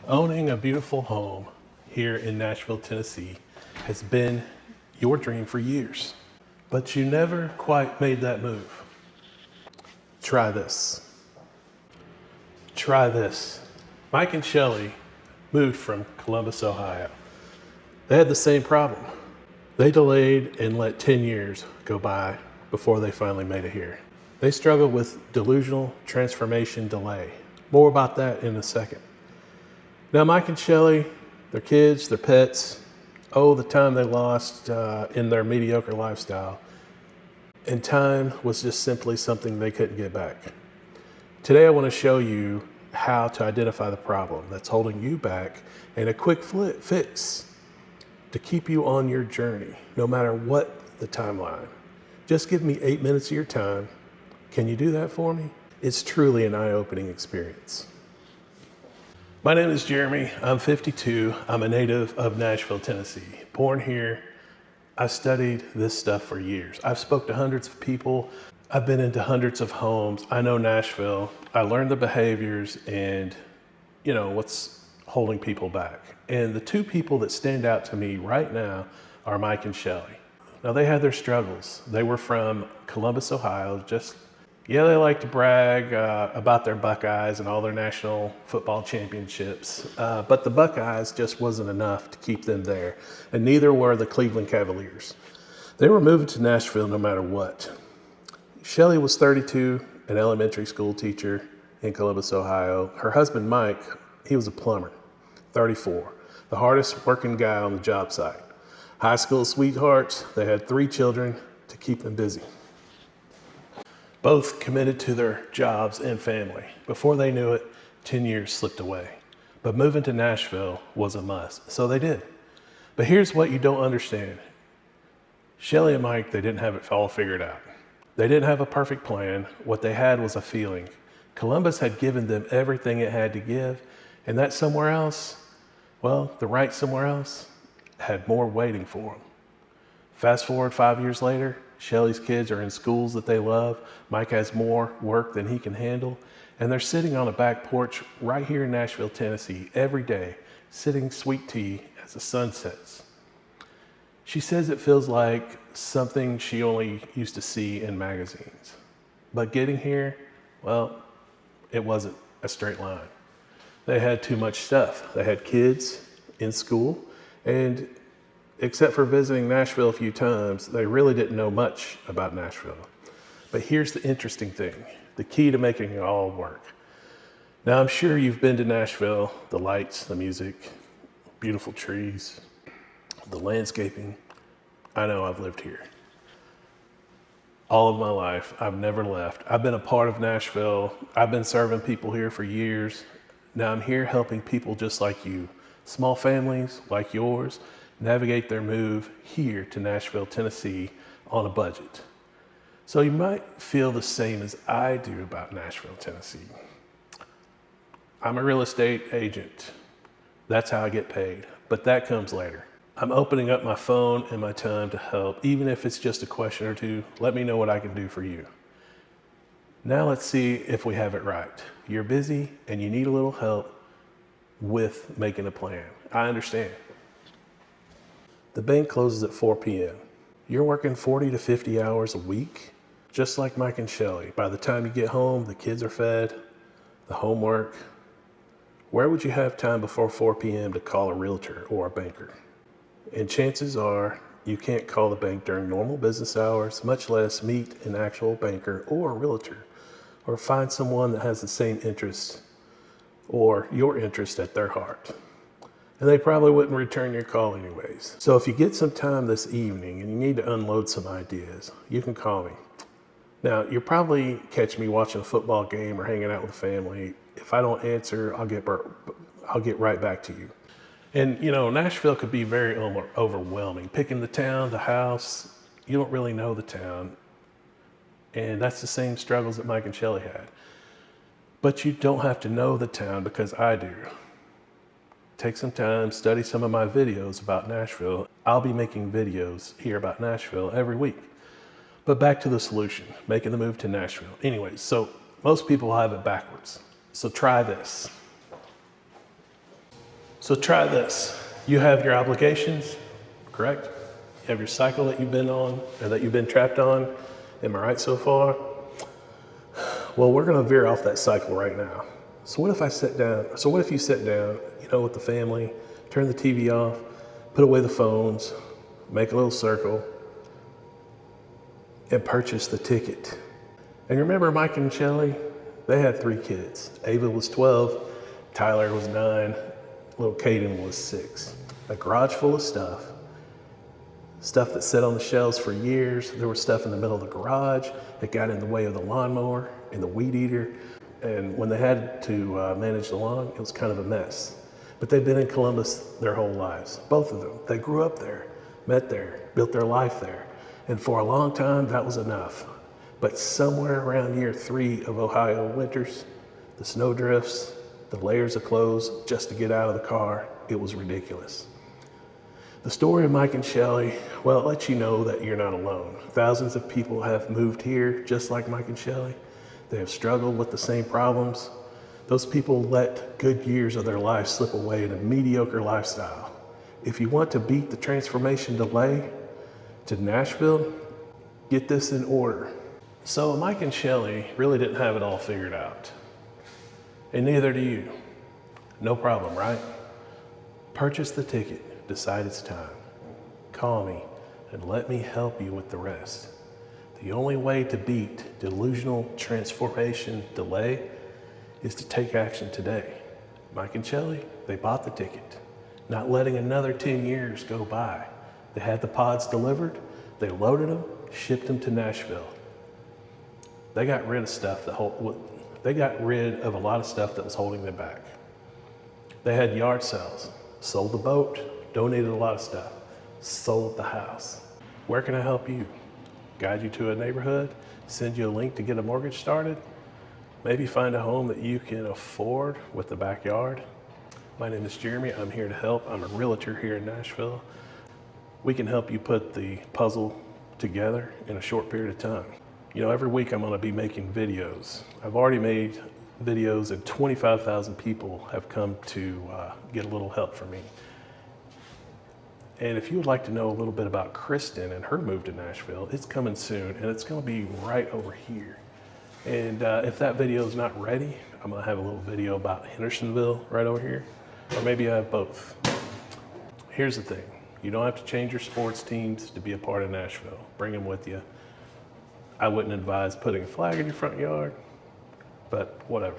Owning a beautiful home here in Nashville, Tennessee has been your dream for years, but you never quite made that move. Try this. Try this. Mike and Shelley moved from Columbus, Ohio. They had the same problem. They delayed and let 10 years go by before they finally made it here. They struggled with delusional transformation delay. More about that in a second. Now, Mike and Shelley, their kids, their pets, the time they lost in their mediocre lifestyle. And time was just simply something they couldn't get back. Today, I want to show you how to identify the problem that's holding you back and a quick fix to keep you on your journey, no matter what the timeline. Just give me 8 minutes of your time. Can you do that for me? It's truly an eye-opening experience. My name is Jeremy. I'm 52. I'm a native of Nashville, Tennessee. Born here. I've studied this stuff for years. I've spoke to hundreds of people. I've been into hundreds of homes. I know Nashville. I learned the behaviors and, what's holding people back. And the two people that stand out to me right now are Mike and Shelley. Now, they had their struggles. They were from Columbus, Ohio. They like to brag about their Buckeyes and all their national football championships. But the Buckeyes just wasn't enough to keep them there. And neither were the Cleveland Cavaliers. They were moving to Nashville no matter what. Shelley was 32, an elementary school teacher in Columbus, Ohio. Her husband, Mike, he was a plumber, 34, the hardest working guy on the job site. High school sweethearts, they had 3 children to keep them busy. Both committed to their jobs and family. Before they knew it, 10 years slipped away. But moving to Nashville was a must, so they did. But here's what you don't understand. Shelley and Mike, they didn't have it all figured out. They didn't have a perfect plan. What they had was a feeling. Columbus had given them everything it had to give, and that somewhere else, the right somewhere else, had more waiting for them. Fast forward 5 years later, Shelley's kids are in schools that they love. Mike has more work than he can handle. And they're sitting on a back porch right here in Nashville, Tennessee, every day, sipping sweet tea as the sun sets. She says it feels like something she only used to see in magazines. But getting here, it wasn't a straight line. They had too much stuff. They had kids in school, and except for visiting Nashville a few times, they really didn't know much about Nashville. But here's the interesting thing, the key to making it all work. Now, I'm sure you've been to Nashville, the lights, the music, beautiful trees, the landscaping. I know I've lived here. All of my life, I've never left. I've been a part of Nashville. I've been serving people here for years. Now I'm here helping people just like you, small families like yours, navigate their move here to Nashville, Tennessee on a budget. So you might feel the same as I do about Nashville, Tennessee. I'm a real estate agent. That's how I get paid, but that comes later. I'm opening up my phone and my time to help, even if it's just a question or two. Let me know what I can do for you. Now let's see if we have it right. You're busy and you need a little help with making a plan. I understand. The bank closes at 4 p.m. You're working 40 to 50 hours a week, just like Mike and Shelley. By the time you get home, the kids are fed, the homework. Where would you have time before 4 p.m. to call a realtor or a banker? And chances are you can't call the bank during normal business hours, much less meet an actual banker or a realtor, or find someone that has the same interest or your interest at their heart. And they probably wouldn't return your call anyways. So if you get some time this evening and you need to unload some ideas, you can call me. Now, you'll probably catch me watching a football game or hanging out with family. If I don't answer, I'll get right back to you. And Nashville could be very overwhelming. Picking the town, the house, you don't really know the town. And that's the same struggles that Mike and Shelley had. But you don't have to know the town because I do. Take some time, study some of my videos about Nashville. I'll be making videos here about Nashville every week. But back to the solution, making the move to Nashville. Anyways, so most people have it backwards. So try this. So try this. You have your obligations, correct? You have your cycle that you've been on or that you've been trapped on. Am I right so far? Well, we're gonna veer off that cycle right now. So what if you sit down, with the family, turn the TV off, put away the phones, make a little circle, and purchase the ticket. And remember Mike and Shelly? They had 3 kids. Ava was 12, Tyler was 9, little Caden was 6. A garage full of stuff that sat on the shelves for years. There was stuff in the middle of the garage that got in the way of the lawnmower and the weed eater. And when they had to manage the lawn, it was kind of a mess. But they've been in Columbus their whole lives, both of them. They grew up there, met there, built their life there. And for a long time, that was enough. But somewhere around year 3 of Ohio winters, the snow drifts, the layers of clothes just to get out of the car, it was ridiculous. The story of Mike and Shelly, well, it lets you know that you're not alone. Thousands of people have moved here just like Mike and Shelly. They have struggled with the same problems. Those people let good years of their life slip away in a mediocre lifestyle. If you want to beat the transformation delay to Nashville, get this in order. So Mike and Shelly really didn't have it all figured out. And neither do you. No problem, right? Purchase the ticket, decide it's time. Call me and let me help you with the rest. The only way to beat delusional transformation delay is to take action today. Mike and Shelly, they bought the ticket, not letting another 10 years go by. They had the pods delivered, they loaded them, shipped them to Nashville. They got rid of a lot of stuff that was holding them back. They had yard sales, sold the boat, donated a lot of stuff, sold the house. Where can I help you? Guide you to a neighborhood, send you a link to get a mortgage started, maybe find a home that you can afford with a backyard. My name is Jeremy, I'm here to help. I'm a realtor here in Nashville. We can help you put the puzzle together in a short period of time. Every week I'm gonna be making videos. I've already made videos and 25,000 people have come to get a little help from me. And if you would like to know a little bit about Kristen and her move to Nashville, it's coming soon and it's gonna be right over here. And if that video is not ready, I'm gonna have a little video about Hendersonville right over here, or maybe I have both. Here's the thing, you don't have to change your sports teams to be a part of Nashville. Bring them with you. I wouldn't advise putting a flag in your front yard, but whatever.